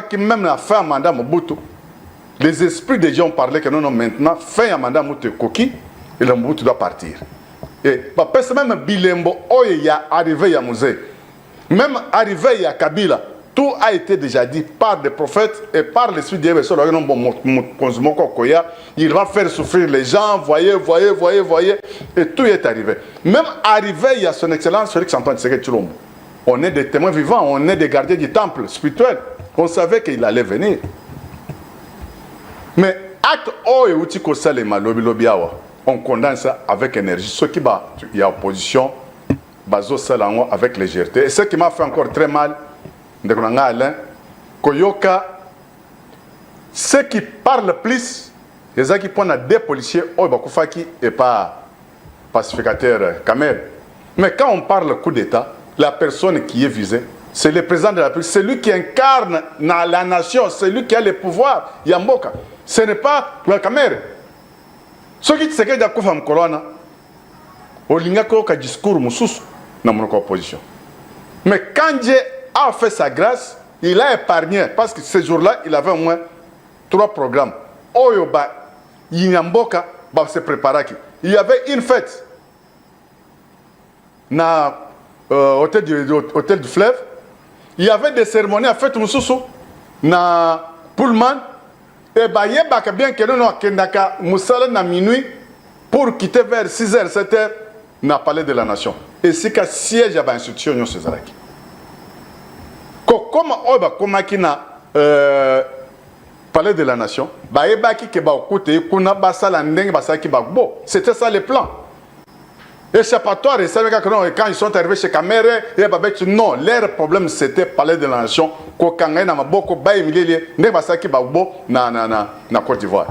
qui même la fin mandat Mobutu, les esprits des gens ont parlé que non, maintenant, fin à mandat Mobutu Koki, et le Mobutu doit partir. Et parce que même Bilembo, il y a arrivé à Musée, même arrivé à Kabila, tout a été déjà dit par des prophètes et par l'esprit de Dieu. Il va faire souffrir les gens, voyez, et tout est arrivé. Même arrivé, il y a son excellence Félix Antoine Tshisekedi Tshilombo. On est des témoins vivants, on est des gardiens du temple spirituel. On savait qu'il allait venir. Mais acte O et Outiko Salema, on condamne ça avec énergie. Ce qui va, il y a opposition, Bazo Salango avec légèreté. Et ce qui m'a fait encore très mal, de Alain, Koyoka, ceux qui parlent plus, les gens qui prennent des policiers, Bakufaki et pas pacificateur Kamer. Mais quand on parle coup d'État, la personne qui est visée, c'est le président de la République, c'est lui qui incarne la nation, c'est lui qui a le pouvoir, Yamboka. Ce n'est pas le Kamer. Ce qui se fait dans la colonne, il y a un discours dans mon opposition. Mais quand Dieu a fait sa grâce, il a épargné, parce que ce jour-là, il avait au moins 3 programmes. Oyoba, Yamboka, se préparer. Il y avait une fête dans l'hôtel du fleuve. Il y avait des cérémonies à fête Moussoussou dans Pullman. Et bien que nous avons Moussala na minuit pour quitter vers 6h, 7h dans le palais de la nation. Et c'est qu'à siège à l'institution Union Césaraki. Comme on a palais de la nation, c'était ça le plan. Échappatoire, et quand ils sont arrivés chez Kamere, non, leur problème c'était palais de la nation. Côte d'Ivoire.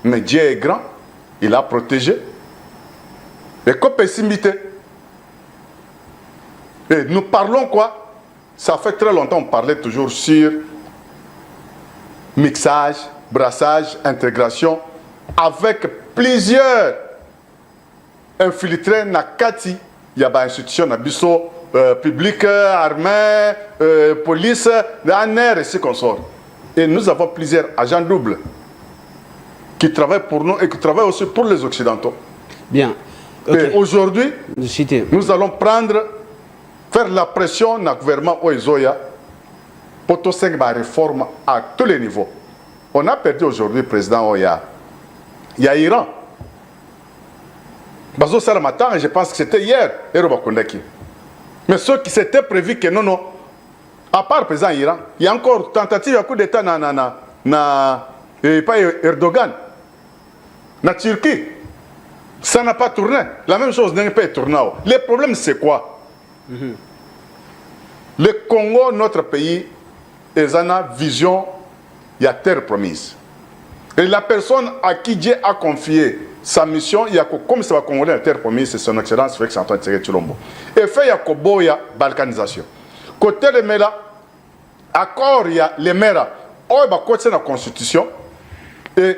Mais Dieu est grand, il a protégé. Et comme pessimité. Et nous parlons quoi? Ça fait très longtemps qu'on parlait toujours sur mixage, brassage, intégration, avec plusieurs infiltrés na kati, il y a une institution na biso publique, armée, police, ANR et ce qu'on sort. Et nous avons plusieurs agents doubles qui travaillent pour nous et qui travaillent aussi pour les Occidentaux. Bien. Okay. Et aujourd'hui, nous allons faire la pression dans le gouvernement Oizoya pour tout faire la réforme à tous les niveaux. On a perdu aujourd'hui le président Oya. Il y a Iran. Bazo Salamatan, je pense que c'était hier, mais ce qui s'était prévu que non, À part président Iran, il y a encore tentative à coup d'État pas Erdogan. Na Turquie. Ça n'a pas tourné. La même chose n'a pas tourné. Le problème, c'est quoi? Le Congo, notre pays, ils ont une vision, il y a terre promise. Et la personne à qui Dieu a confié sa mission, il y a comme ça va Congolais la terre promise, c'est son excellence Félix Antoine Tshisekedi Tshilombo. Et fait, il y a Koboya balkanisation. Côté les Mela, accord, il y a les Mera, oh, il y a côté la constitution. Et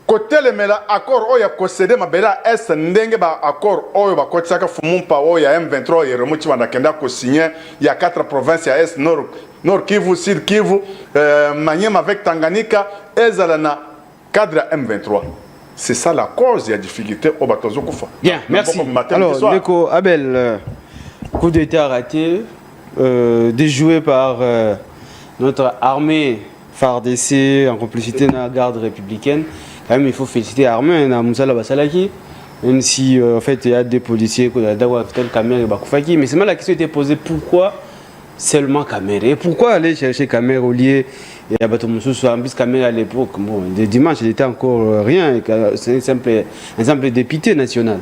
côté les Mela, accord, oh, il y a concédé ma bella est ndenge ba accord, oh, il y a côté ça que Fumumpa, oh, il y a M23, il y a Remuti Mandakenda ko signé, il y a 4 provinces, il y a Est, Nord Kivu, Sud Kivu, Maniema avec Tanganyika, Ezalana, cadre M23. C'est ça la cause, il y a difficulté au Batozo Koufa. Bien, merci. Alors, Neko Abel, coup d'État raté, déjoué par notre armée FARDC en complicité de la garde républicaine. Quand même, il faut féliciter l'armée, Moussala Basalaki, même si en fait il y a des policiers, mais c'est mal la question était posée, pourquoi seulement Kamere? Et pourquoi aller chercher Kamere au lieu et à Batomoussou, en plus Kamere à l'époque, bon, le dimanche il était encore rien, c'est un simple député national.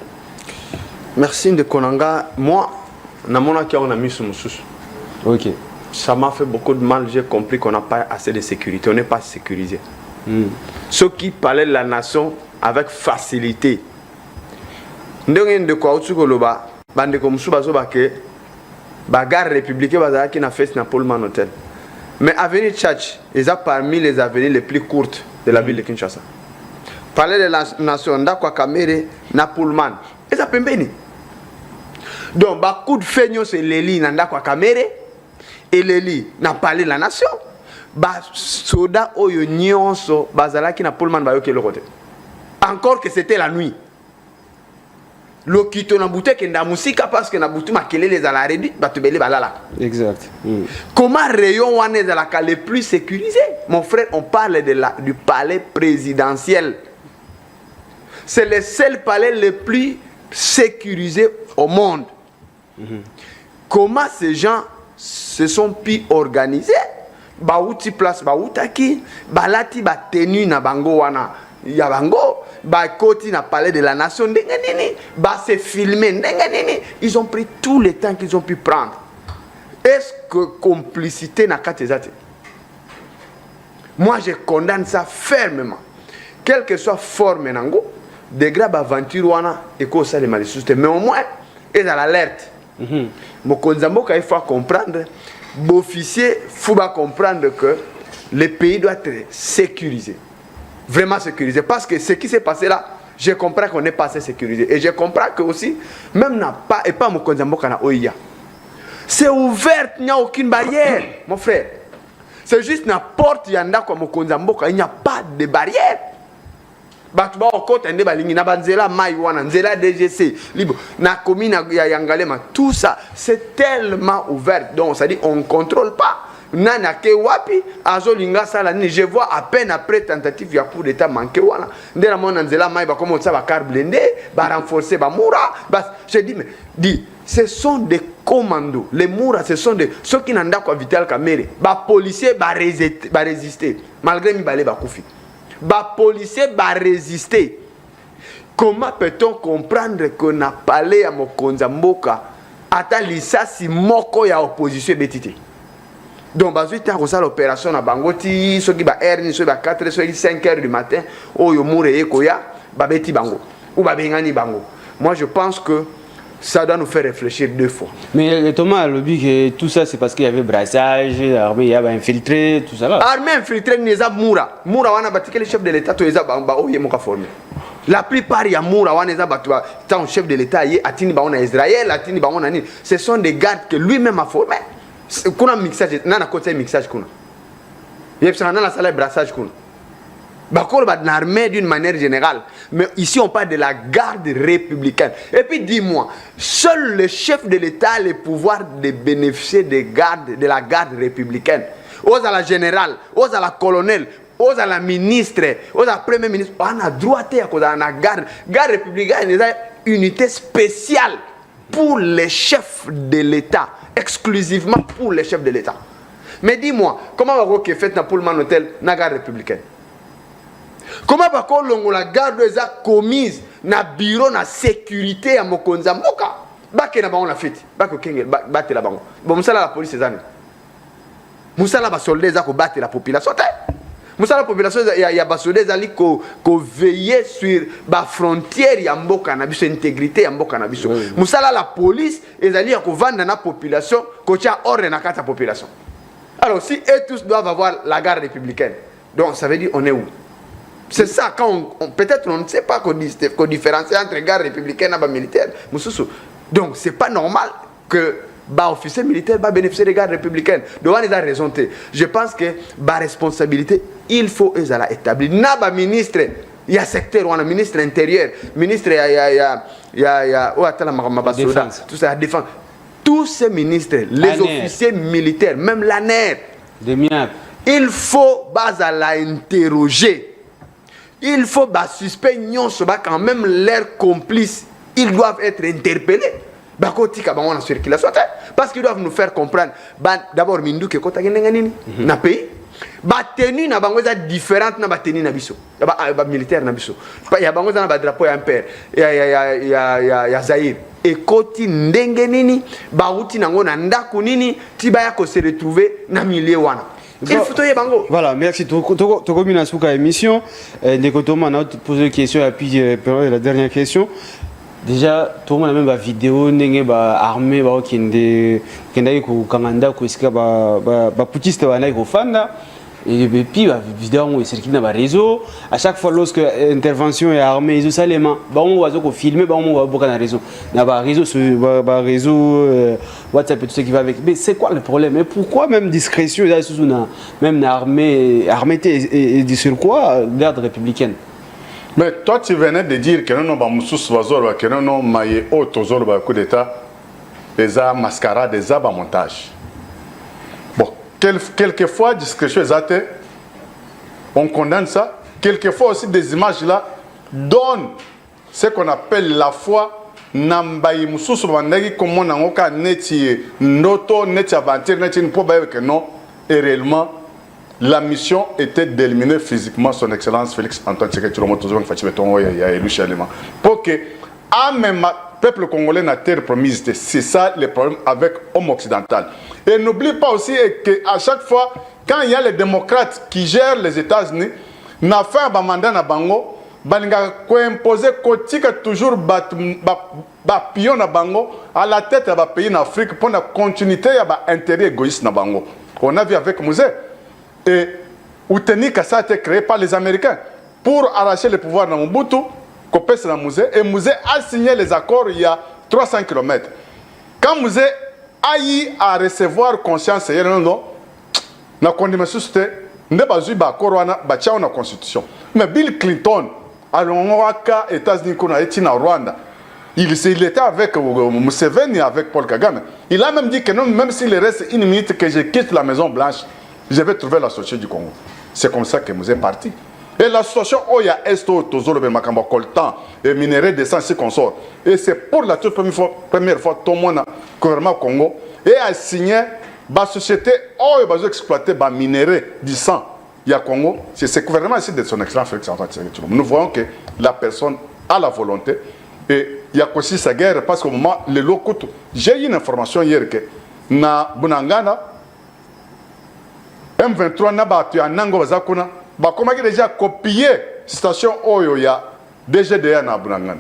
Merci de Konanga. Moi, on a mis sur Moussou. Ok. Ça m'a fait beaucoup de mal, j'ai compris qu'on n'a pas assez de sécurité, on n'est pas sécurisé. Ceux qui parlaient de la nation avec facilité. De quoi Koloba, bande comme Soubazobake, bagarre républicaine qui n'a fait Napolman Hotel. Mais Avenue Tchatch, ils sont parmi les avenues les plus courtes de la ville de Kinshasa. Parler de la nation, Ndakwa Kamere, Napolman, ils sont pembeni. Donc, coup de feignon, c'est Léli, Ndakwa Kamere, et Léli n'a parlé de la nation. Soda Oyo Nyonso, Bazalaki Napolman Bayoke le côté. Encore que c'était la nuit. Le kito na boutique na musika parce que na boutique makele les ala réduit batubele balala. Exact. Comment rayon wane ezalaka le plus sécurisé? Mon frère, on parle du palais présidentiel. C'est le seul palais le plus sécurisé au monde. Comment ces gens se sont pu organiser? Baouti place baoutaki, balati ba tenu na bango wana ya bango. Koti n'a parlé de la nation, c'est filmé, ils ont pris tout le temps qu'ils ont pu prendre. Est-ce que complicité n'a qu'à tes actes? Moi je condamne ça fermement. Quelle que soit forme nango, des graves aventures et que ça les malicieux. Mais au moins, ils sont à l'alerte. Mon Konzamboka, il faut comprendre, l'officier, il faut comprendre que le pays doit être sécurisé. Vraiment sécurisé. Parce que ce qui s'est passé là, je comprends qu'on n'est pas assez sécurisé. Et je comprends que aussi, même n'a pas, et pas mon Konzamboka na Oya. C'est ouvert, il n'y a aucune barrière, mon frère. C'est juste la porte, il y a mon Konzamboka, il n'y a pas de barrière. Batuba okota ende balingi na banzela mai wana nzela DGC libre na commune ya Yangalema, tout ça c'est tellement ouvert, donc ça dit on contrôle pas. Nana ke wapi azolinga sala ni, je vois à peine après tentative ya coup d'état manqué wana ndela mona nzela mai ba comment ça ba car blindé ba renforcer ba moura bas. Je dis mais dis ce sont des commandos, les moura ce sont des ceux qui n'anda quoi Vital Kamerhe ba policier ba résister malgré mi balé ba koufi ba policier ba résister. Comment peut-on comprendre qu'on a parlé à Mokonza Mboka ata lisasi moko ya opposition betité? Donc, il y a l'opération à Bangoti, ceux qui ba R, ceux qui ba 4, ceux qui 5 heures du matin, oh yo moure koya, ba beti bango ou ba bengani bango. Moi je pense que ça doit nous faire réfléchir deux fois. Mais Thomas, le but que tout ça c'est parce qu'il y avait brassage, l'armée y avait infiltré, tout ça là. Armée infiltrée, les a moura. Moura wana batike le chef de l'état to eza ba o yemoka formé. La plupart ya moura wana eza batwa tant chef de l'état y atini ba on a Israël, atini ba on a ni. Ce sont des gardes que lui-même a formés. Kuna mixage nana côté mixage kuna yepsa nana sala brassage kuna bakolo ba l'armée d'une manière générale, mais ici on parle de la garde républicaine. Et puis dis-moi, seul le chef de l'État a le pouvoir de bénéficier de la garde républicaine. Aux à la générale, aux à la colonel, aux à la ministre, aux à la premier ministre, on a droit à la garde républicaine, une unité spéciale pour les chefs de l'État, exclusivement pour les chefs de l'État. Mais dis-moi, comment va vous fait dans Pullman Hotel na garde républicaine? Comment va vous la garde est commise na bureau na sécurité à Mokonza Moka? Bake na bango na fête. Bake kenge bate la bango. Bon musala la police ezani. Musala ba soldats za ko battre la population. Musala la population ya ba soldats ali ko veiller sur ba frontière ya mboka na biso, intégrité ya mboka na biso. Musala la police ezali ya ko vendre na population ko tia ordre na kata population. Alors si eux tous doivent avoir la garde républicaine, donc ça veut dire on est où? C'est ça, quand peut-être on ne sait pas qu'on différencie entre garde républicaine et militaire. Donc c'est pas normal que les officiers militaires bénéficient des gardes républicaines. Donc on a raison. Je pense que la responsabilité, il faut établir. N'a ministre, il y a secteur, on a ministre intérieur, ministre, il y a tout ça, la défense. Tous ces ministres, les officiers militaires, même l'ANER, il faut l'interroger. Il faut suspect quand même leurs complices, ils doivent être interpellés. Parce qu'ils doivent nous faire comprendre. D'abord, Mindou qui est na pays. Tenue na bango za différente na tenue na biso. Militaire na biso. Ya bango za na drapeau ya impère. Ya Zaïre. Et koti ndenge nini, bauti nango na ndako nini, tibaya ko se retrouver na milieu wana. Voilà, merci. Tokomi na suka émission. Nekotoma na poser une question et puis la dernière question. Déjà, tout le monde a même la vidéo, n'engé ba armée ba kende ko kanganda ko iska ba putiste ba na ko fanda. Et puis la vidéo on circule dans le réseau. À chaque fois lorsque intervention est armée, ils ont les mains. Bah on va donc filmer, bah on va beaucoup dans le réseau. Dans le réseau, WhatsApp et tout ce qui va avec. Mais c'est quoi le problème? Et pourquoi même discrétion même l'armée et sur quoi garde républicaine? Mais toi tu venais de dire que non que non maillé auto zorba coup d'état, les mascarades, des montage. Quelquefois, discrétion exacte, on condamne ça. Quelquefois aussi, des images là donnent ce qu'on appelle la foi. Nambayi mususu bandagi comme on a encore neti noto neti aventure neti n'pobaye que non. Et réellement, la mission était d'éliminer physiquement son excellence Félix Antoine Tshisekedi Tshilombo Tozobang Fachi Betongo ya élu Chalema. Pour que même peuple congolais n'a terre promise, c'est ça le problème avec l'homme occidental. Et n'oublie pas aussi qu'à chaque fois, quand il y a les démocrates qui gèrent les États-Unis, n'a fait un mandat na bango, balinga ko imposer kotika toujours pion na bango à la tête de pays en Afrique pour la continuité de intérêt égoïste na bango. On a vu avec Mouzé. Et Outenika, ça a été créé par les Américains pour arracher le pouvoir dans Mobutu. Et Mouzé a signé les accords il y a 300 km. Quand Mouzé a eu à recevoir conscience, il y a une condamnation, il y a un accord na constitution. Mais Bill Clinton, à l'Onwaka, États-Unis, en Rwanda, il était avec Museveni, avec Paul Kagame. Il a même dit que non, même s'il reste une minute que je quitte la Maison Blanche, je vais trouver la solution du Congo. C'est comme ça que Mouzé est parti. Et la situation où il y a Esto, Tozolo, Makambo, Coltan, et minerais d'essence, c'est qu'on sort. Et c'est pour la toute première fois, tout le monde, le gouvernement Congo, et a signé la société où il va exploiter les minerais du sang. Il y a Congo, c'est ce gouvernement ici de son excellence Félix Antoine Tshisekedi. Nous voyons que la personne a la volonté. Et il y a aussi sa guerre, parce qu'au moment, le locaux, j'ai eu une information hier que na Bunangana, M23 n'a pas tué un Nango Zakuna. Comment il a déjà copié la station Oyoya DGDA na Bunangana.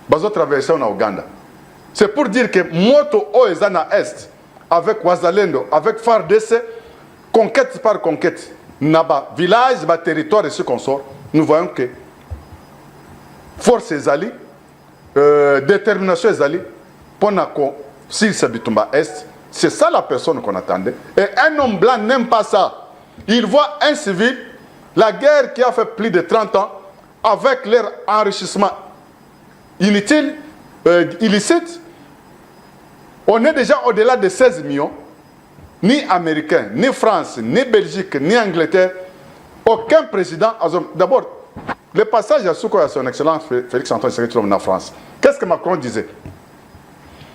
Bazo traversé en Ouganda. C'est pour dire que Moto Oezana Est, avec Wazalendo, avec FARDC, conquête par conquête, Naba, village, territoire et ce qu'on sort, nous voyons que force Ezali, détermination Ezali, pour s'il s'habite Est, c'est ça la personne qu'on attendait. Et un homme blanc n'aime pas ça. Il voit un civil, la guerre qui a fait plus de 30 ans, avec leur enrichissement inutile, illicite, on est déjà au-delà de 16 millions, ni Américains, ni France, ni Belgique, ni Angleterre, aucun président. D'abord, le passage à son excellence Félix Antoine Tshisekedi en France. Qu'est-ce que Macron disait?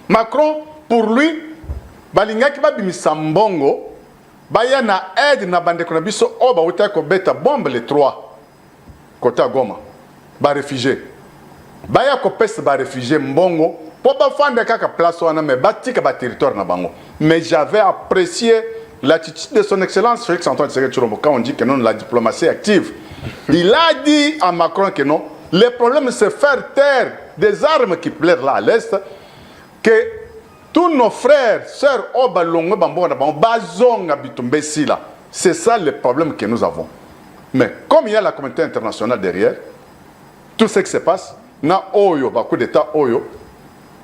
Macron, pour lui, Balingaki Babimi Sambongo, baya na aide na bandeko na biso o ba uta ko beta bombe les 3 côté Goma ba réfugié baya ko pesa ba réfugié mbongo po ba fanda kaka place wana me batika ba territoire na bango. Mais j'avais apprécié l'attitude de son excellence Félix Antoine Tshisekedi Tshilombo quand on dit que non la diplomatie active. Il a dit à Macron que non, le problème c'est faire taire des armes qui plairent là à l'est, que tous nos frères, sœurs, c'est ça le problème que nous avons. Mais comme il y a la communauté internationale derrière, tout ce qui se passe, na oyo, beaucoup d'États oyo,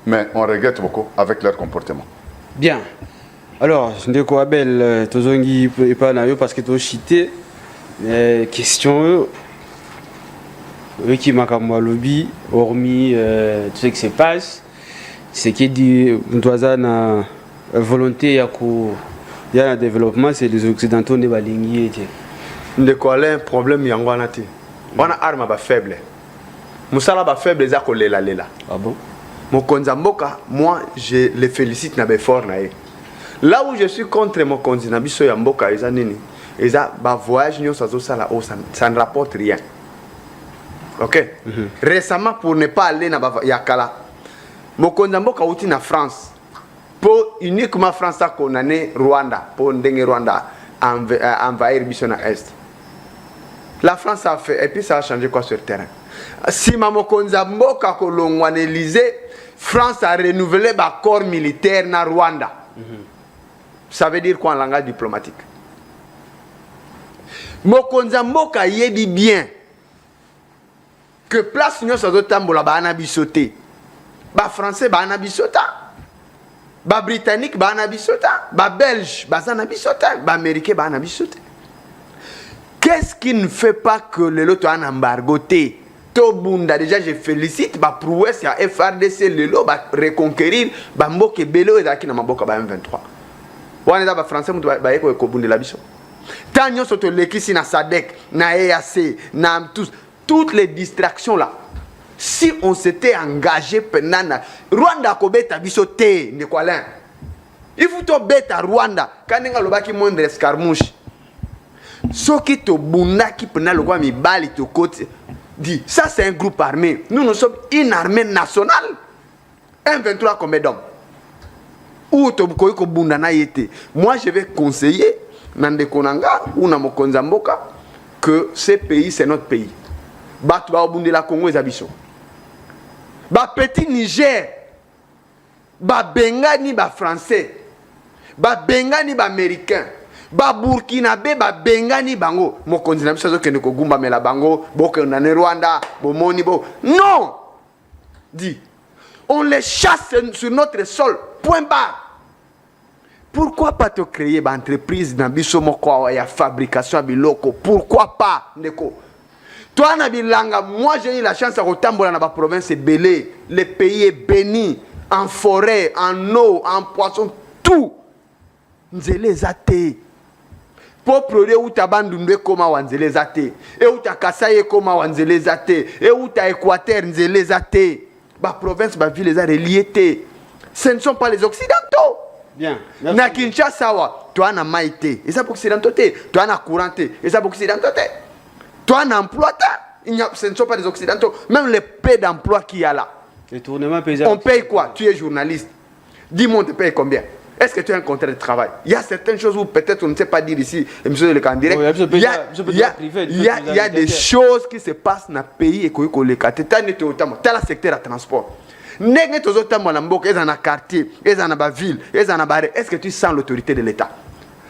mais on regrette beaucoup avec leur comportement. Bien. Alors, Ndeko Abel, tozongi pas na yo parce que tu cité question qui m'a comme lobby hormis tout ce qui se passe, ce qui dit na volonté ya un développement, c'est les occidentaux ne balingi et Ndeko Alain problème yango wana te. Wana arme ba faible. Musala ba faible za kolela lela. Ah bon? Mokonzi mboka, moi je le félicite na befort na ye. Là où je suis contre mon konzi na biso ya mboka eza nini? Eza ba voyage nyonso zo sala o ça ne rapporte rien. OK? Récemment pour ne pas aller na ya kala. Mokonzi mboka uti na France. Pour uniquement France a condamné Rwanda pour ndenge Rwanda envahir biso na est. La France a fait et puis ça a changé quoi sur le terrain. Si Mokonzi mboka kolongwa na Élysée, France a renouvelé ba corps militaire na Rwanda. Ça veut dire quoi en langage diplomatique? Mokonzi mboka yebi bien que place nous sa zotambola ba na bisoté. Ba français ba na bisota. Ba britannique ba na bisota, ba belge ba na bisota, ba américain ba na bisota. Qu'est-ce qui ne fait pas que le lot en embargo té? Tobunda déjà je félicite ba prouesse ya FRDC le lot ba reconquérir ba mboke belo ezaki na maboka ba M23. Wana ba français mutu ba yeko ko bundela biso. Tanyo soto lekisi na SADC, na EAC, na tous toutes les distractions là. Si on s'était engagé pendant Rwanda ko beta biso té ne kwalin. Il faut to beta Rwanda kanenga lobaki moindre escarmouche. Soki to bundaki pendant le roi mi bali to côté. Dit, ça c'est un groupe armé. Nous sommes une armée nationale. M23 combien d'hommes? Où Tobukoyko Bundana yete. Moi je vais conseiller Nande Konanga ou Namokonza Mboka que ce pays c'est notre pays. Batwa Obundi la Congo et Abisso. Ba petit Niger. Ba Bengani ba français. Ba Bengani ba américain. Ba Burkinabe ba bengani bango mokonzi na biso ke ndeko gumba mela bango boke na Rwanda bomoni bo non dit on les chasse sur notre sol point barre. Pourquoi pas te créer une entreprise dans biso moko ya fabrication biloko? Pourquoi pas ndeko toi na bilanga? Moi j'ai eu la chance de retambola na ba province belé, le pays est béni en forêt, en eau, en poisson, tout nzele zate. Pour produire où ta bande de koma wanzele zate, et où ta kasaye koma wanzele zate, et où ta Équateur nzele zate, ba province ba ville les a reliés. Ce ne sont pas les occidentaux. Bien. Na Kinshasa wa, toi na maïté, et ça pour occidentaux té, toi na couranté, et ça pour occidentaux té. Toi na emploi ce ne sont pas les occidentaux, même les peu d'emploi qu'il y a là. On paye quoi? Tu es journaliste. Dis-moi on te paye combien? Est-ce que tu as un contrat de travail? Il y a certaines choses où peut-être on ne sait pas dire ici, monsieur le candidat. Il y a des choses qui se passent dans le pays et que les dans le secteur de transport. Quartier, ville, est-ce que tu sens l'autorité de l'État?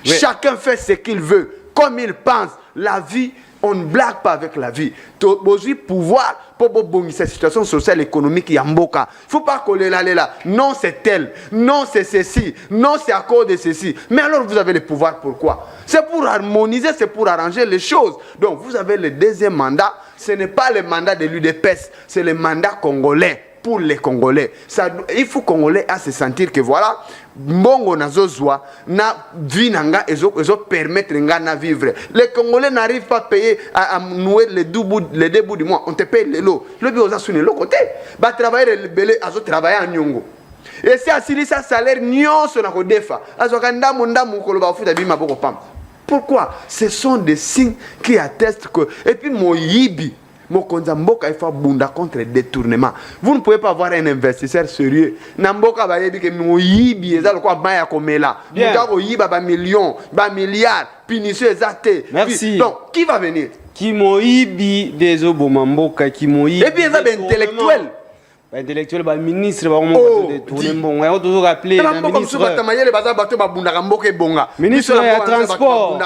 Oui. Chacun fait ce qu'il veut, comme il pense. La vie, on ne blague pas avec la vie. Tu as pouvoir pour cette situation sociale, économique, il y a mboka. Il ne faut pas coller là. Non, c'est tel. Non, c'est ceci. Non, c'est à cause de ceci. Mais alors, vous avez le pouvoir, pourquoi? C'est pour harmoniser, c'est pour arranger les choses. Donc, vous avez le deuxième mandat. Ce n'est pas le mandat de l'UDPS, c'est le mandat congolais. Pour les Congolais. Ça, il faut Congolais à se sentir que voilà, Mbongo Nazozwa, na vie nanga, ils ont permettre de vivre. Les Congolais n'arrivent pas à payer, à nouer les deux bouts du mois. On te paye les lots. Le bio a sonné l'autre côté. Bah travailler le belé, à travailler en Nyongo. Et si asilisa salaire nyonso na kodefa azoka ndamu koloba futa bima boko pam. Pourquoi? Ce sont des signes qui attestent que et puis moyibi mokonza mboka il faut bunda contre détournement. Vous ne pouvez pas avoir un investisseur sérieux na mboka ba yebi ke moyibi ezalo kwa baya komela muta ko yiba ba millions ba milliards punition ezate. Merci. Donc qui va venir? Qui moyibi des obomamboka qui moyibi. Et puis ça va intellectuel. Intellectuel, bah ministre, bah on détourner bon. On toujours rappeler ministre. Ministre ya transport.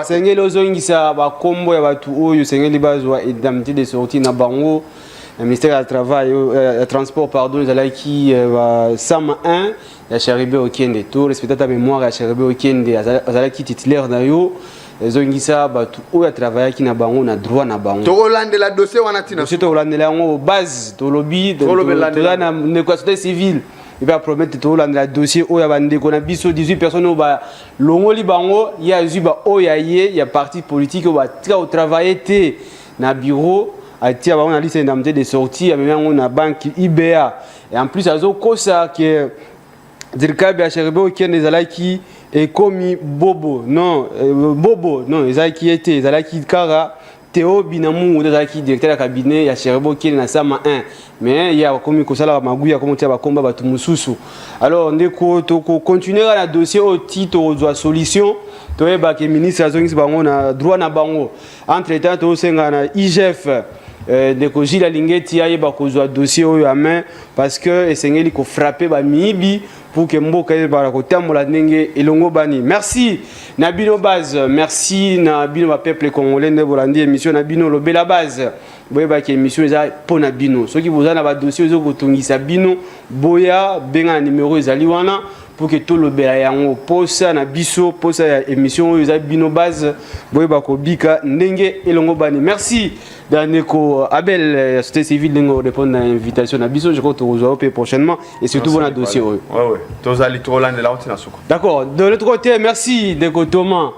Sengeli ozongisa ba kombo ya batu oyo sengeli bazwa indemnité de sortie na bango. Le ministère du travail, transport pardon, ezalaki ba Sama 1 ya Charibe Okende. Tout respecter ta mémoire ya Charibe Okende, azalaki titulaire na yo. Zongisa batu oyo travaillaki na bango na droit na bango. To landela dossier wana tina. C'est to landela ngo base to lobby to na négociation civile. Il va promettre to landela dossier oyo bandeko na biso 18 personnes au ba longoli bango ya zuba oya ye ya parti politique ba tra au travailler te na bureau atia ba on a liste d'indemnité de sortie ya même na banque IBA et en plus azo kosa que dirkabi a Cheribe Okende ezalaki et komi bobo non ezalaki était ezalaki kara Théo Binamu ezalaki directeur de cabinet ya Cheribe Okende na Sama 1 mais il y a komi kosala maguya comme tia ba komba batu mususu. Alors ndeko to continuer na dossier au titre aux solution to eba ke ministre azongisi bango na droit na bango entre temps to senga na IGF de Gilles Lingeti ayeba kozwa dossier oyo à main parce que esengeli ko frapper ba mibi pour que mboka ba ko tambola ndenge elongo bani. Merci Nabino Base, merci Nabino ba peuple congolais de Bolandi émission Nabino lobela base. Boyeba ke émission eza pona bino. Soki bozana ba dossier zo kotungisa bino boya benga numéro ezali wana pour que tout le bela yango posa na biso posa ya émission eza bino base boyeba ko bika ndenge elongo bani. Merci Daneko Abel société civile dengo répondre à l'invitation na biso je crois que vous aurez prochainement et surtout bon dossier. Ouais tozali to landela otina soko. D'accord, de l'autre côté merci Deko Thomas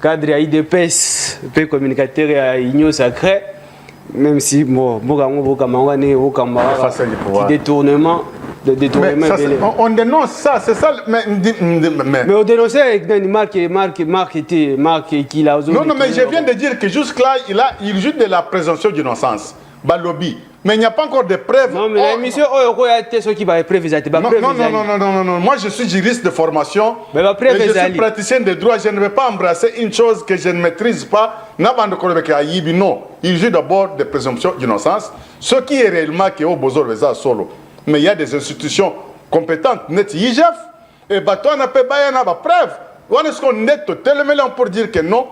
cadre IDPS pe communicateur à Union Sacrée. Même si bon détournement de détournement on dénonce ça c'est ça mais on dénonce avec marque qui là non mais je viens de dire que jusque-là il joue de la présomption d'innocence Balobi mais il n'y a pas encore de preuves. Non mais l'émission ceux qui va preuve non moi je suis juriste de formation et je suis praticien de droit je ne vais pas embrasser une chose que je ne maîtrise pas non il joue d'abord de présomption d'innocence ce qui est réellement que au besoin de ça solo mais il y a des institutions compétentes net IGF et toi n'a pas bayana ba preuve on est-ce qu'on est tellement pour dire que non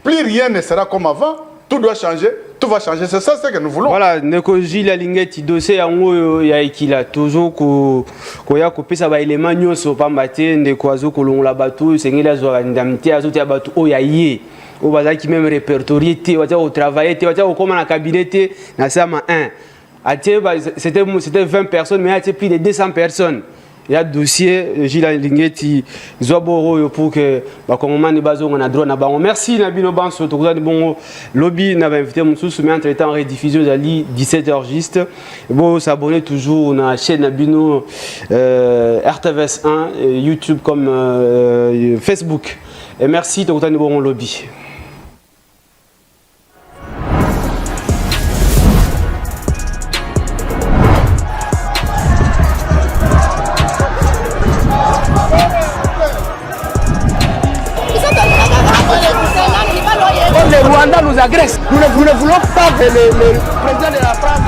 plus rien ne sera comme avant tout doit changer, tout va changer. C'est ça ce que nous voulons. Voilà, Neko Gilles Lingeti dossier yango ya ikila toujours ko ya ko pesa ba élément nyonso pambate ndeko azo kolongola batu sengela zo ndamti azo tia batu oya ye. O bazaki même répertorié te wacha au travailler te wacha au comme na cabinet na Sama 1. C'était 20 personnes mais il y a plus de 200 personnes. Il y a dossier Gilles Lingeti Zoboro pour que bakongomani bazonga na droit na bango. Merci Nabino Banso to kozani bongo lobby na invité mususu mais entre temps rediffusion ali 17h juste. Bon s'abonner toujours na chaîne Nabino RTVS 1 YouTube comme Facebook. Et merci to kozani bongo lobby. Le Rwanda nous agresse. Nous ne voulons pas que le président de la France